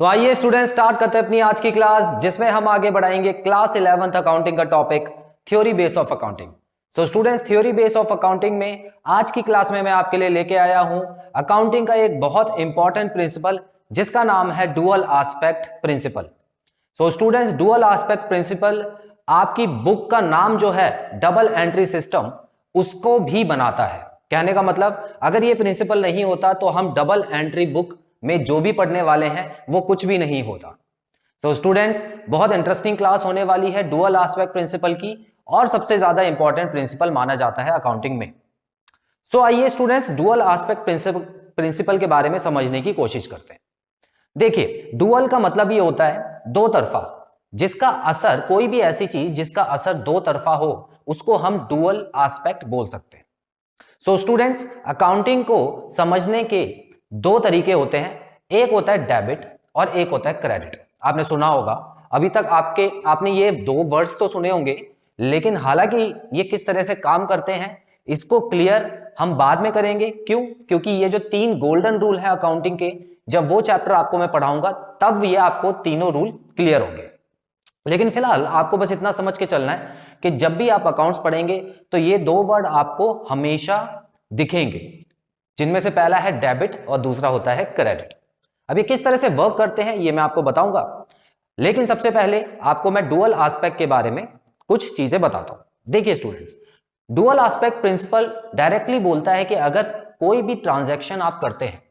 तो आइए student start करते हैं अपनी आज की क्लास, जिसमें हम आगे बढ़ाएंगे क्लास 11th अकाउंटिंग का topic theory base of accounting. So students, theory base of accounting में आज की क्लास में मैं आपके लिए लेके आया हूं अकाउंटिंग का एक बहुत इंपॉर्टेंट प्रिंसिपल, जिसका नाम है dual aspect principle. So students, dual aspect principle आपकी बुक का नाम जो है डबल एंट्री सिस्टम, उसको भी बनाता है। कहने का मतलब, अगर ये प्रिंसिपल नहीं होता तो हम डबल एंट्री बुक में जो भी पढ़ने वाले हैं वो कुछ भी नहीं होता। सो स्टूडेंट्स, बहुत इंटरेस्टिंग क्लास होने वाली है डुअल एस्पेक्ट प्रिंसिपल की, और सबसे ज्यादा इंपॉर्टेंट प्रिंसिपल माना जाता है अकाउंटिंग में। सो आइए स्टूडेंट्स, डुअल एस्पेक्ट प्रिंसिपल के बारे में समझने की कोशिश करते हैं। देखिए, डुअल का मतलब ये होता है दो तरफा, जिसका असर, कोई भी ऐसी चीज जिसका असर दो तरफा हो उसको हम डुअल एस्पेक्ट बोल सकते हैं। सो स्टूडेंट्स, अकाउंटिंग को समझने के दो तरीके होते हैं, एक होता है डेबिट और एक होता है क्रेडिट। आपने सुना होगा, अभी तक आपने ये दो वर्ड्स तो सुने होंगे, लेकिन हालांकि ये किस तरह से काम करते हैं इसको क्लियर हम बाद में करेंगे। क्यों? क्योंकि ये जो तीन गोल्डन रूल है अकाउंटिंग के, जब वो चैप्टर आपको मैं पढ़ाऊंगा तब ये आपको तीनों रूल क्लियर होंगे। लेकिन फिलहाल आपको बस इतना समझ के चलना है कि जब भी आप अकाउंट्स पढ़ेंगे तो ये दो वर्ड आपको हमेशा दिखेंगे, जिनमें से पहला है डेबिट और दूसरा होता है क्रेडिट। अब ये किस तरह से वर्क करते हैं ये मैं आपको बताऊंगा, लेकिन सबसे पहले आपको मैं डुअल एस्पेक्ट के बारे में कुछ चीजें बताता हूं। देखिए students, dual aspect principle directly बोलता है कि अगर कोई भी ट्रांजैक्शन आप करते हैं,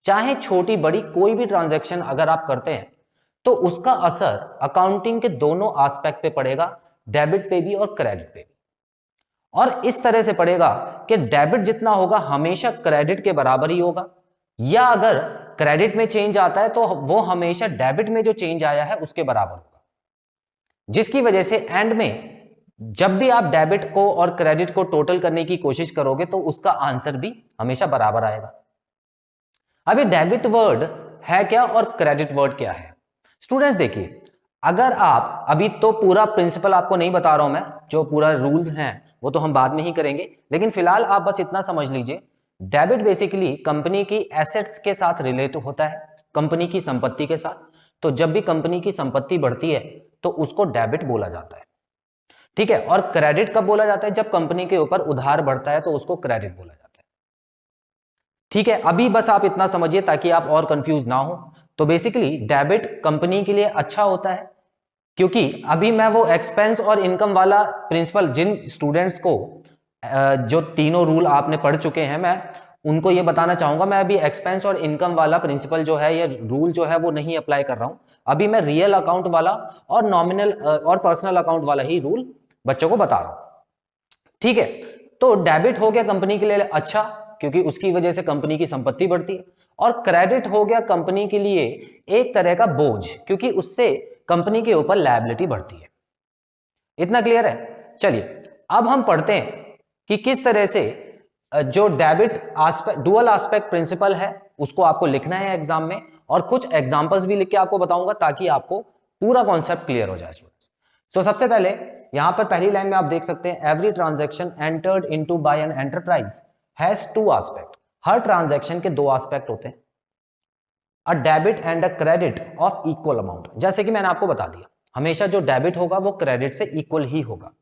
चाहे छोटी बड़ी कोई भी ट्रांजैक्शन अगर आप करते हैं, तो उसका असर अकाउंटिंग के दोनों एस्पेक्ट पे पड़ेगा, डेबिट पे भी और क्रेडिट पे भी। और इस तरह से पड़ेगा कि डेबिट जितना होगा हमेशा क्रेडिट के बराबर ही होगा, या अगर क्रेडिट में चेंज आता है तो वो हमेशा डेबिट में जो चेंज आया है उसके बराबर होगा, जिसकी वजह से एंड में जब भी आप डेबिट को और क्रेडिट को टोटल करने की कोशिश करोगे तो उसका आंसर भी हमेशा बराबर आएगा। अब ये डेबिट वर्ड है क्या और क्रेडिट वर्ड क्या है? स्टूडेंट्स देखिए, अगर आप, अभी तो पूरा प्रिंसिपल आपको नहीं बता रहा हूं मैं, जो पूरा रूल्स हैं वो तो हम बाद में ही करेंगे, लेकिन फिलहाल आप बस इतना समझ लीजिए, डेबिट बेसिकली कंपनी की एसेट्स के साथ रिलेट होता है, कंपनी की संपत्ति के साथ। तो जब भी कंपनी की संपत्ति बढ़ती है तो उसको डेबिट बोला जाता है, ठीक है। और क्रेडिट कब बोला जाता है? जब कंपनी के ऊपर उधार बढ़ता है तो उसको क्रेडिट बोला जाता है, ठीक है। अभी बस आप इतना समझिए ताकि आप और कंफ्यूज ना हो। तो बेसिकली डेबिट कंपनी के लिए अच्छा होता है, क्योंकि अभी मैं वो एक्सपेंस और इनकम वाला प्रिंसिपल, जिन स्टूडेंट्स को जो तीनों रूल आपने पढ़ चुके हैं, मैं उनको ये बताना चाहूंगा, मैं अभी एक्सपेंस और इनकम वाला प्रिंसिपल जो है, ये रूल जो है वो नहीं अप्लाई कर रहा हूं। अभी मैं रियल अकाउंट वाला और नॉमिनल और पर्सनल अकाउंट वाला ही रूल बच्चों को बता रहा हूं, ठीक है। तो डेबिट हो गया कंपनी के लिए अच्छा, क्योंकि उसकी वजह से कंपनी की संपत्ति बढ़ती है, और क्रेडिट हो गया कंपनी के लिए एक तरह का बोझ, क्योंकि उससे कंपनी के ऊपर लायबिलिटी बढ़ती है। इतना क्लियर है? चलिए अब हम पढ़ते हैं कि किस तरह से जो debit aspect, dual aspect principle है, उसको आपको लिखना है एग्जाम में, और कुछ एग्जांपल्स भी लिख के आपको बताऊंगा ताकि आपको पूरा कॉन्सेप्ट क्लियर हो जाए स्टूडेंट्स। सो सबसे पहले यहां पर पहली लाइन में आप देख सकते हैं, every transaction entered into bye an enterprise has to aspect. Her transaction के दो एस्पेक्ट होते हैं, a debit and a credit of equal amount. जैसे कि मैंने आपको बता दिया, हमेशा जो डेबिट होगा वो क्रेडिट से इक्वल ही होगा।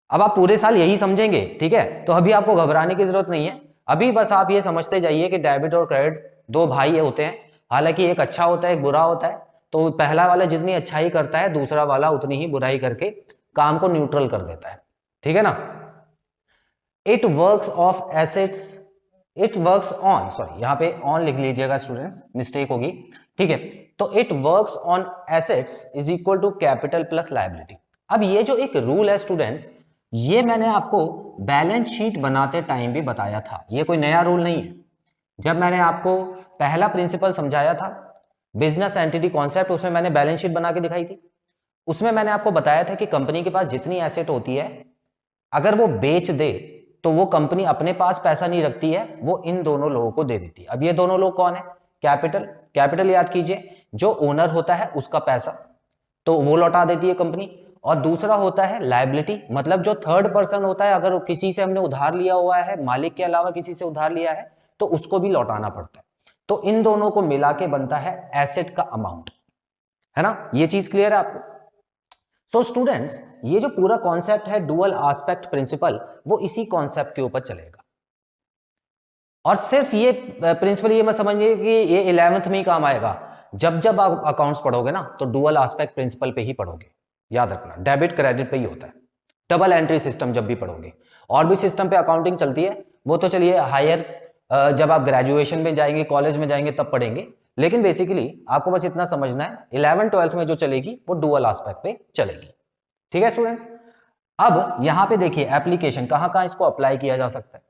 अब आप पूरे साल यही समझेंगे, ठीक है, तो अभी आपको घबराने की जरूरत नहीं है। अभी बस आप ये समझते जाइए कि डेबिट और क्रेडिट दो भाई होते हैं, हालांकि एक अच्छा होता है एक बुरा होता है। तो पहला वाला जितनी अच्छाई करता है, दूसरा वाला उतनी ही बुराई करके काम को न्यूट्रल कर देता है, ठीक है ना। It works of assets, it works on, sorry यहां पे ऑन लिख लीजिएगा स्टूडेंट्स, मिस्टेक होगी, ठीक है। तो it works on assets is equal to capital plus liability. अब ये जो एक रूल है स्टूडेंट्स, ये मैंने आपको बैलेंस शीट बनाते टाइम भी बताया था, ये कोई नया रूल नहीं है। जब मैंने आपको पहला प्रिंसिपल समझाया था, बिजनेस एंटिटी कॉन्सेप्ट, उसमें मैंने बैलेंस शीट बना के दिखाई थी। उसमें मैंने आपको बताया था कि कंपनी के पास जितनी एसेट होती है, अगर वो बेच दे तो वो कंपनी अपने पास पैसा नहीं रखती है, वो इन दोनों लोगों को दे देती है। अब ये दोनों लोग कौन है? कैपिटल, कैपिटल याद कीजिए, जो ओनर होता है उसका पैसा तो वो लौटा देती है कंपनी, और दूसरा होता है लायबिलिटी, मतलब जो थर्ड पर्सन होता है, अगर किसी से हमने उधार लिया हुआ है, मालिक के अलावा किसी से उधार लिया है, तो उसको भी लौटाना पड़ता है। तो इन दोनों को मिला के बनता है एसेट का अमाउंट, है ना। ये चीज क्लियर है आपको। सो स्टूडेंट्स, ये जो पूरा कॉन्सेप्ट है डुअल एस्पेक्ट प्रिंसिपल, वो इसी कॉन्सेप्ट के ऊपर चलेगा। और सिर्फ ये प्रिंसिपल ये मत समझिए कि ये 11th में ही काम आएगा। जब जब आप अकाउंट्स पढ़ोगे ना तो डुअल एस्पेक्ट प्रिंसिपल पे ही पढ़ोगे, याद रखना। डेबिट क्रेडिट पे ही होता है। डबल एंट्री सिस्टम जब भी पढ़ोगे, और भी सिस्टम पे अकाउंटिंग चलती है, वो तो चलिए हायर जब आप ग्रेजुएशन में जाएंगे, कॉलेज में जाएंगे तब पढ़ेंगे। लेकिन बेसिकली आपको बस इतना समझना है, 11th 12th में जो चलेगी वो डुअल एस्पेक्ट पे चलेगी। ठीक है स्टूडेंट्स। अब यहां पे देखिए एप्लीकेशन कहां कहां इसको अप्लाई किया जा सकता है।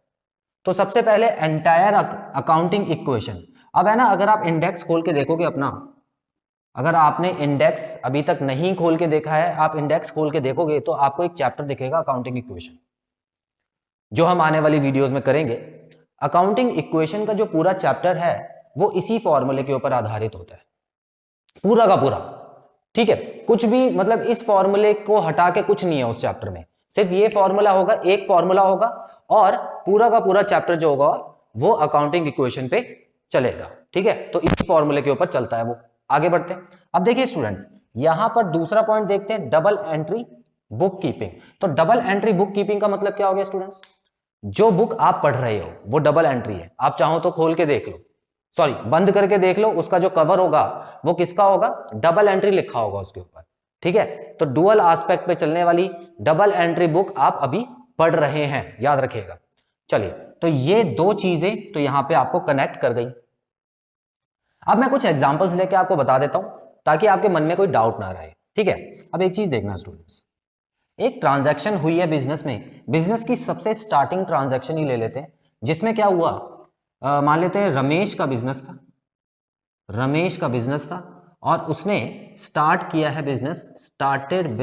तो सबसे पहले एंटायर अकाउंटिंग इक्वेशन। अब है ना, अगर आप इंडेक्स खोल के देखोगे अपना, अगर आपने इंडेक्स अभी तक नहीं खोल के देखा है, आप इंडेक्स खोल के देखोगे तो आपको एक चैप्टर दिखेगा अकाउंटिंग इक्वेशन, जो हम आने वाली वीडियोस में करेंगे। अकाउंटिंग इक्वेशन का जो पूरा चैप्टर है वो इसी फॉर्मूले के ऊपर आधारित होता है, पूरा का पूरा। ठीक है, कुछ भी मतलब इस फॉर्मूले को हटा के कुछ नहीं है उस चैप्टर में, सिर्फ ये फॉर्मूला होगा, एक फॉर्मूला होगा, और पूरा का पूरा चैप्टर जो होगा वो अकाउंटिंग इक्वेशन पे चलेगा। ठीक है, तो इसी फॉर्मूले के ऊपर चलता है वो। आगे बढ़ते हैं। अब देखिए स्टूडेंट्स, यहां पर दूसरा पॉइंट देखते हैं, डबल एंट्री बुक कीपिंग। तो डबल एंट्री बुक कीपिंग का मतलब क्या हो गया स्टूडेंट्स? जो बुक आप पढ़ रहे हो वो डबल एंट्री है। आप चाहो तो खोल के देख लो, सॉरी बंद करके देख लो, उसका जो कवर होगा वो किसका होगा? डबल एंट्री लिखा होगा उसके ऊपर। ठीक है, तो डुअल एस्पेक्ट पे चलने वाली डबल एंट्री बुक आप अभी पढ़ रहे हैं, याद रखिएगा। चलिए, तो ये दो चीजें तो यहां पे आपको कनेक्ट कर गई। अब मैं कुछ एग्जांपल्स लेके आपको बता देता हूं ताकि आपके मन में कोई डाउट ना रहे। ठीक है, अब एक चीज देखना स्टूडेंट्स, एक ट्रांजैक्शन हुई है बिजनेस में, बिजनेस की सबसे स्टार्टिंग ट्रांजैक्शन ही ले लेते हैं, जिसमें क्या हुआ, मान लेते हैं रमेश का बिजनेस था, रमेश का बिजनेस था और उसने स्टार्ट किया है business, started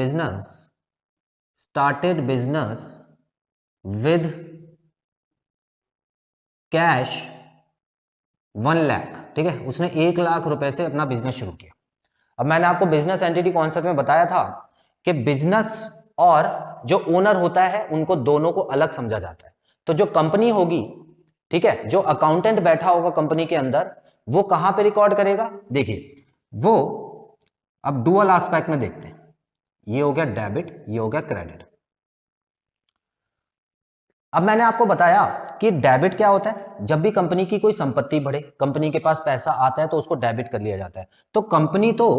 business with cash 1 lakh. ठीक है, उसने 1 लाख रुपए से अपना बिजनेस शुरू किया। अब मैंने आपको बिजनेस एंटिटी कॉन्सेप्ट में बताया था कि बिजनेस और जो ओनर होता है उनको दोनों को अलग समझा जाता है। तो जो कंपनी होगी, ठीक है, जो अकाउंटेंट बैठा होगा कंपनी के अंदर, वो कहां पे रिकॉर्ड करेगा? देखिए वो, अब डुअल एस्पेक्ट में देखते हैं, ये हो गया डेबिट, ये हो गया क्रेडिट। अब मैंने आपको बताया कि डेबिट क्या होता है, जब भी कंपनी की कोई संपत्ति बढ़े, कंपनी के पास पैसा आता है तो उसको डेबिट कर लिया जाता है। तो कंपनी तो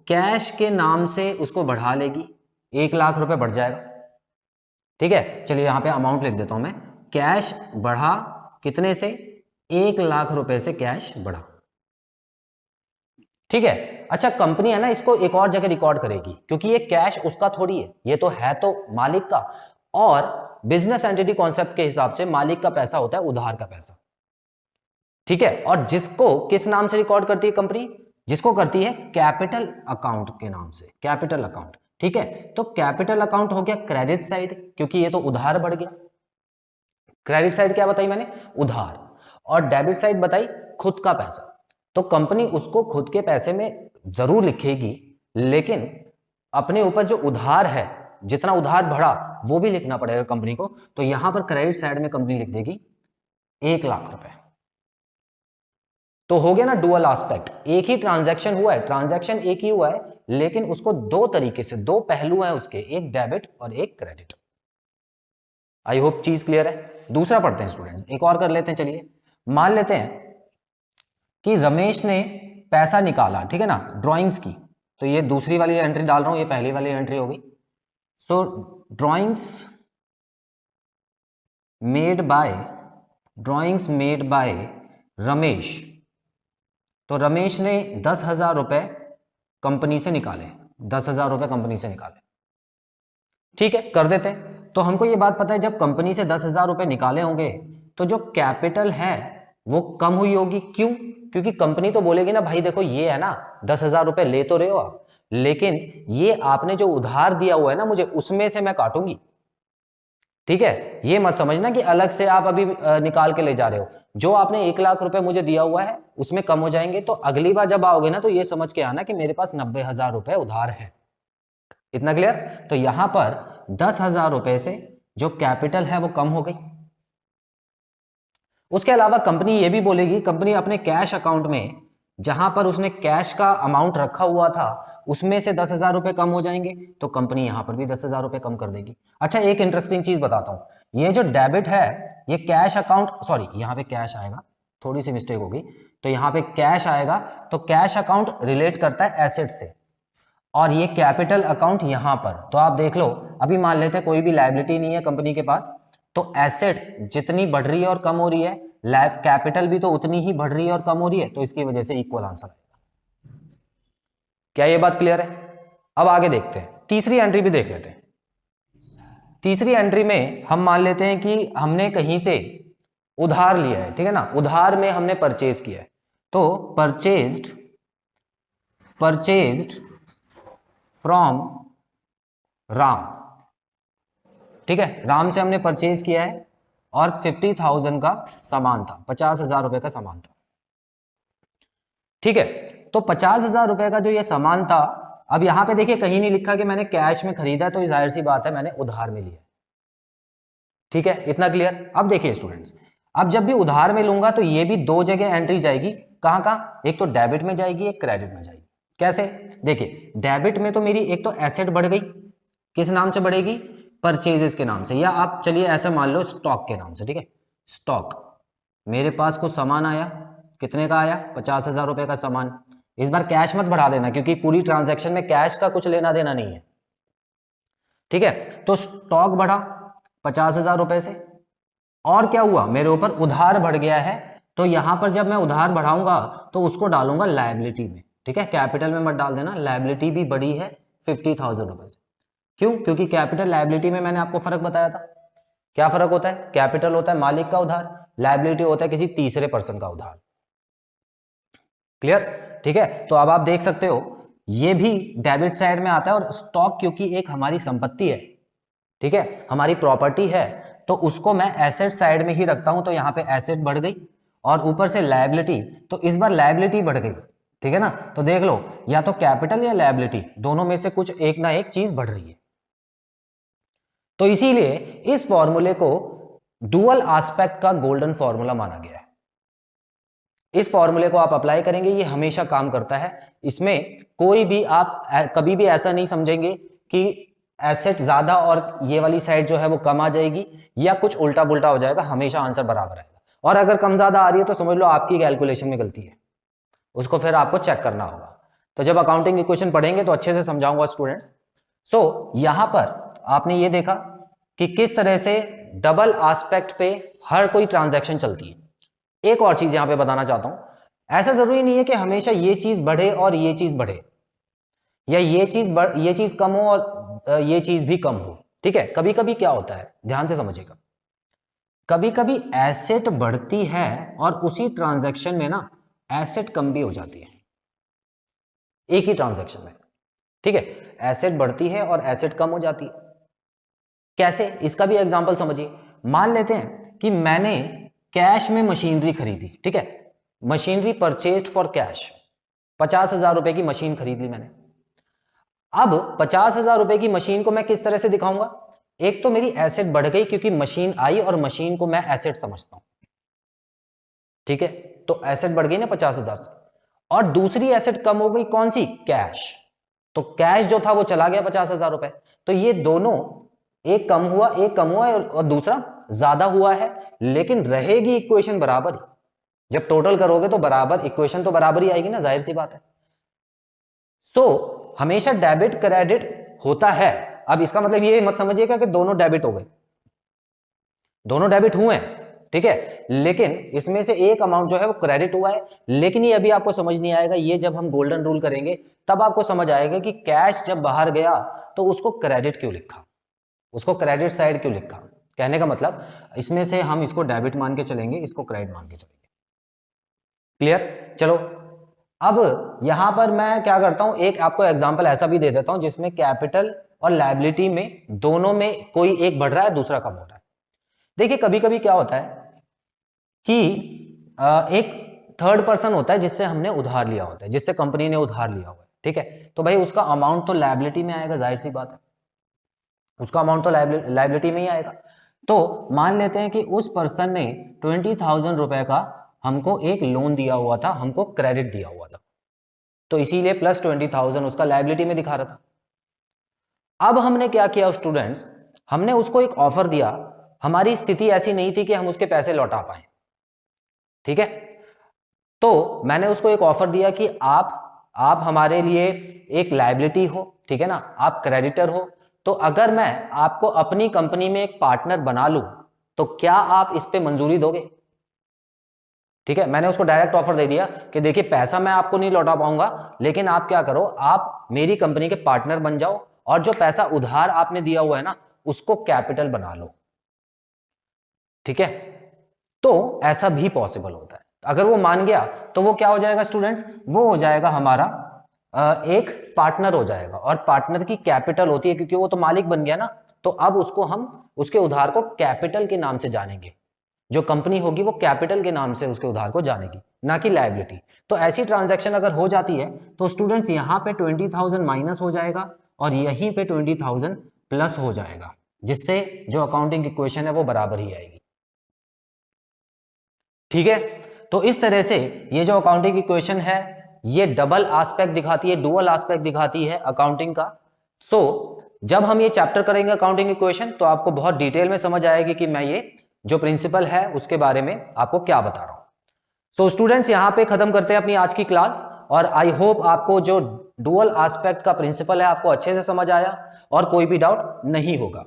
कैश के नाम से उसको बढ़ा लेगी, 1 लाख रुपए बढ़ जाएगा। ठीक है, चलिए यहां पे अमाउंट लिख देता हूं मैं, कैश बढ़ा कितने से? 1 लाख रुपए से कैश बढ़ा। ठीक है, अच्छा कंपनी है ना, इसको एक और जगह रिकॉर्ड करेगी क्योंकि ये कैश उसका थोड़ी है, ये तो है तो मालिक का। और बिजनेस एंटिटी कॉन्सेप्ट के हिसाब से मालिक का पैसा होता है उधार का पैसा। ठीक है, और जिसको किस नाम से रिकॉर्ड करती है कंपनी? जिसको करती है कैपिटल अकाउंट के नाम से, कैपिटल अकाउंट। ठीक है, तो कैपिटल अकाउंट हो गया क्रेडिट साइड, क्योंकि ये तो उधार बढ़ गया। क्रेडिट साइड क्या बताई मैंने? उधार। और डेबिट साइड बताई खुद का पैसा। तो कंपनी उसको खुद के पैसे में जरूर लिखेगी, लेकिन अपने ऊपर जो उधार है, जितना उधार बढ़ा वो भी लिखना पड़ेगा कंपनी को। तो यहां पर क्रेडिट साइड में कंपनी लिख देगी 1 लाख रुपए। तो हो गया ना डुअल एस्पेक्ट, एक ही ट्रांजैक्शन हुआ है, ट्रांजैक्शन एक ही हुआ है, लेकिन उसको दो तरीके से, दो पहलू है उसके, एक डेबिट और एक क्रेडिट। आई होप चीज क्लियर है। दूसरा पढ़ते हैं स्टूडेंट्स, एक और कर लेते हैं। चलिए मान लेते हैं कि रमेश ने पैसा निकाला, ठीक है ना, ड्राइंग्स की। तो ये दूसरी वाली एंट्री डाल रहा हूं, ये पहली वाली एंट्री होगी। सो ड्राइंग्स मेड बाय रमेश। तो रमेश ने 10,000 रुपए कंपनी से निकाले, 10,000 रुपए कंपनी से निकाले। ठीक है, कर देते हैं। तो हमको ये बात पता है, जब कंपनी से 10,000 रुपए निकाले होंगे तो जो कैपिटल है वो कम हुई होगी। क्यों? क्योंकि कंपनी तो बोलेगी ना, भाई देखो ये है ना, 10,000 रुपए ले तो रहे हो आप, लेकिन ये आपने जो उधार दिया हुआ है ना मुझे, उसमें से मैं काटूंगी। ठीक है, ये मत समझना कि अलग से आप अभी निकाल के ले जा रहे हो। जो आपने 1 लाख रुपए मुझे दिया हुआ है उसमें कम हो जाएंगे। तो अगली बार जब आओगे ना तो ये समझ के आना कि मेरे पास 90,000 रुपए उधार है। इतना क्लियर? तो यहां पर 10,000 रुपए से जो कैपिटल है वो कम हो गई। उसके अलावा कंपनी ये भी बोलेगी, कंपनी अपने कैश अकाउंट में जहां पर उसने कैश का अमाउंट रखा हुआ था उसमें से 10,000 रुपए कम हो जाएंगे, तो कंपनी यहां पर भी 10,000 रुपए कम कर देगी। अच्छा, एक इंटरेस्टिंग चीज बताता हूं, ये जो डेबिट है ये कैश अकाउंट, सॉरी यहां पे कैश आएगा, थोड़ी सी मिस्टेक होगी, तो यहां पे कैश आएगा, तो कैश अकाउंट रिलेट करता है एसेट से, और ये कैपिटल अकाउंट यहां पर। तो आप देख लो, अभी मान लेते हैं कोई भी लायबिलिटी नहीं है कंपनी के पास, तो एसेट जितनी बढ़ रही है और कम हो रही है, कैपिटल भी तो उतनी ही बढ़ रही है और कम हो रही है, तो इसकी वजह से इक्वल आंसर आएगा। क्या ये बात क्लियर है? अब आगे देखते हैं, तीसरी एंट्री भी देख लेते हैं। तीसरी एंट्री में हम मान लेते हैं कि हमने कहीं से उधार लिया है, ठीक है ना, उधार में हमने परचेज किया है, तो परचेज्ड फ्रॉम राम, ठीक है, राम से हमने परचेज किया है और 50,000 का सामान था, 50,000 रुपए का सामान था, ठीक है। तो 50,000 रुपए का जो ये सामान था, अब यहां पे देखिए कहीं नहीं लिखा कि मैंने कैश में खरीदा, तो जाहिर सी बात है मैंने उधार में लिया, ठीक है, इतना क्लियर। अब देखिए स्टूडेंट्स, अब जब भी उधार में लूंगा तो ये भी दो जगह एंट्री जाएगी, कहां कहां, एक तो डेबिट में जाएगी, एक क्रेडिट में जाएगी। कैसे? देखिए डेबिट में तो मेरी एक तो एसेट बढ़ गई, किस नाम से बढ़ेगी, परचेजेस के नाम से, या आप चलिए ऐसा मान लो स्टॉक के नाम से, ठीक है, स्टॉक, मेरे पास कुछ सामान आया, कितने का आया, 50,000 रुपए का सामान। इस बार कैश मत बढ़ा देना क्योंकि पूरी ट्रांजैक्शन में कैश का कुछ लेना देना नहीं है, ठीक है। तो स्टॉक बढ़ा 50,000 रुपए से, और क्या हुआ, मेरे ऊपर उधार बढ़ गया है, तो यहां पर जब मैं उधार बढ़ाऊंगा तो उसको डालूंगा लायबिलिटी में, ठीक है, कैपिटल में मत डाल देना, लायबिलिटी भी बढ़ी है 50,000 रुपए से। क्यों? क्योंकि कैपिटल लायबिलिटी में मैंने आपको फर्क बताया था, क्या फर्क होता है, कैपिटल होता है मालिक का उधार, लायबिलिटी होता है किसी तीसरे पर्सन का उधार। क्लियर? ठीक है, तो अब आप देख सकते हो ये भी डेबिट साइड में आता है, और स्टॉक क्योंकि एक हमारी संपत्ति है, ठीक है, हमारी प्रॉपर्टी है, तो उसको मैं एसेट साइड में ही रखता हूं, तो यहां पे एसेट बढ़ गई, और ऊपर से लायबिलिटी, तो इस बार लायबिलिटी बढ़ गई, ठीक है ना। तो देख लो, या तो कैपिटल या लायबिलिटी, दोनों में से कुछ एक ना एक चीज बढ़ रही है। तो इसीलिए इस फॉर्मूले को डुअल एस्पेक्ट का गोल्डन फॉर्मूला माना गया है। इस फॉर्मूले को आप अप्लाई करेंगे, ये हमेशा काम करता है, इसमें कोई भी आप कभी भी ऐसा नहीं समझेंगे कि एसेट ज्यादा और ये वाली साइड जो है वो कम आ जाएगी, या कुछ उल्टा पुल्टा हो जाएगा, हमेशा आंसर बराबर आएगा। और अगर कम ज्यादा आ रही है तो समझ लो आपकी कैलकुलेशन में गलती है, उसको फिर आपको चेक करना होगा। तो जब अकाउंटिंग इक्वेशन पढ़ेंगे तो अच्छे से समझाऊंगा स्टूडेंट्स। सो यहां पर आपने ये देखा कि किस तरह से डबल एस्पेक्ट पे हर कोई ट्रांजैक्शन चलती है। एक और चीज यहां पे बताना चाहता हूं, ऐसा जरूरी नहीं है कि हमेशा ये चीज बढ़े और ये चीज बढ़े, या ये चीज कम हो और ये चीज भी कम हो, ठीक है। कभी कभी क्या होता है, ध्यान से समझिएगा, कभी कभी एसेट बढ़ती है और उसी ट्रांजैक्शन में ना एसेट कम भी हो जाती है, एक ही ट्रांजैक्शन में, ठीक है, एसेट बढ़ती है और एसेट कम हो जाती है। कैसे? इसका भी एग्जांपल समझिए। मान लेते हैं कि मैंने कैश में मशीनरी खरीदी, ठीक है, मशीनरी परचेज्ड फॉर कैश, 50,000 रुपए की मशीन खरीद ली मैंने। अब 50,000 रुपए की मशीन को मैं किस तरह से दिखाऊंगा, एक तो मेरी एसेट बढ़ गई क्योंकि मशीन आई और मशीन को मैं एसेट समझता हूं, ठीक है, तो एसेट बढ़ गई ना 50,000 से, और दूसरी एसेट कम हो गई, कौन सी, कैश, तो कैश जो था वो चला गया 50,000 रुपए, तो ये दोनों, एक कम हुआ और दूसरा ज्यादा हुआ है, लेकिन रहेगी इक्वेशन बराबर ही। जब टोटल करोगे तो बराबर इक्वेशन तो बराबर ही आएगी ना, जाहिर सी बात है। सो हमेशा डेबिट क्रेडिट होता है। अब इसका मतलब ये मत समझिएगा कि दोनों डेबिट हो गए, दोनों डेबिट हुए हैं, ठीक है, लेकिन इसमें से एक अमाउंट जो है वो क्रेडिट हुआ है। लेकिन ये अभी आपको समझ नहीं आएगा, ये जब हम गोल्डन रूल करेंगे तब आपको समझ आएगा कि कैश जब बाहर गया तो उसको क्रेडिट क्यों लिखा, उसको क्रेडिट साइड क्यों लिखा। कहने का मतलब इसमें से हम इसको डेबिट मान के चलेंगे, इसको क्रेडिट मान के चलेंगे। क्लियर? चलो अब यहां पर मैं क्या करता हूं, एक आपको एग्जांपल ऐसा भी दे देता हूं जिसमें कैपिटल और लायबिलिटी में दोनों में कोई एक बढ़ रहा है दूसरा कम हो रहा है। देखिए कभी कभी क्या होता है कि एक थर्ड पर्सन होता है जिससे हमने उधार लिया होता है, जिससे कंपनी ने उधार लिया हुआ है, ठीक है, तो भाई उसका अमाउंट तो लायबिलिटी में आएगा, जाहिर सी बात है, उसका अमाउंट तो लायबिलिटी में ही आएगा। तो मान लेते हैं कि उस पर्सन ने 20,000 रुपए का हमको एक लोन दिया हुआ था, हमको क्रेडिट दिया हुआ था, तो इसीलिए प्लस 20,000 उसका लायबिलिटी में दिखा रहा था। अब हमने क्या किया स्टूडेंट्स, हमने उसको एक ऑफर दिया, हमारी स्थिति ऐसी नहीं थी कि हम उसके पैसे लौटा पाए, ठीक है। तो मैंने उसको एक ऑफर दिया कि आप हमारे लिए एक लायबिलिटी हो, ठीक है ना, आप क्रेडिटर हो, तो अगर मैं आपको अपनी कंपनी में एक पार्टनर बना लूं तो क्या आप इस पे मंजूरी दोगे? ठीक है, मैंने उसको डायरेक्ट ऑफर दे दिया कि देखिए पैसा मैं आपको नहीं लौटा पाऊंगा, लेकिन आप क्या करो, आप मेरी कंपनी के पार्टनर बन जाओ और जो पैसा उधार आपने दिया हुआ है ना उसको कैपिटल बना लो, ठीक है। तो ऐसा भी पॉसिबल होता है। अगर वो मान गया तो वो क्या हो जाएगा स्टूडेंट्स, वो हो जाएगा हमारा एक पार्टनर हो जाएगा, और पार्टनर की कैपिटल होती है क्योंकि वो तो मालिक बन गया ना, तो अब उसको हम उसके उधार को कैपिटल के नाम से जानेंगे, जो कंपनी होगी वो कैपिटल के नाम से उसके उधार को जानेगी, ना कि लायबिलिटी। तो ऐसी ट्रांजैक्शन अगर हो जाती है तो स्टूडेंट्स यहाँ पे 20,000 माइनस हो जाएगा और यहीं पे 20,000 प्लस हो जाएगा, जिससे जो अकाउंटिंग इक्वेशन है वो बराबर ही आएगी, ठीक है। तो इस तरह से ये जो अकाउंटिंग इक्वेशन है ये डबल एस्पेक्ट दिखाती है, डुअल एस्पेक्ट दिखाती है अकाउंटिंग का। सो जब हम ये चैप्टर करेंगे अकाउंटिंग इक्वेशन तो आपको बहुत डिटेल में समझ आएगी कि मैं ये जो प्रिंसिपल है उसके बारे में आपको क्या बता रहा हूं। सो स्टूडेंट्स यहां पे खत्म करते हैं अपनी आज की क्लास, और आई होप आपको जो डुअल एस्पेक्ट का प्रिंसिपल है आपको अच्छे से समझ आया और कोई भी डाउट नहीं होगा।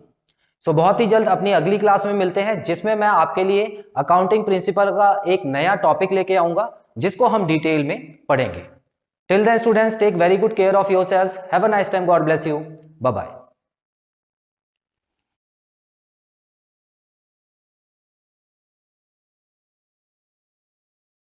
सो बहुत ही जल्द अपनी अगली क्लास में मिलते हैं जिसमें मैं आपके लिए अकाउंटिंग प्रिंसिपल का एक नया टॉपिक लेके आऊंगा जिसको हम डिटेल में पढ़ेंगे। Till then students, take very good care of yourselves, have a nice time, God bless you, bye bye.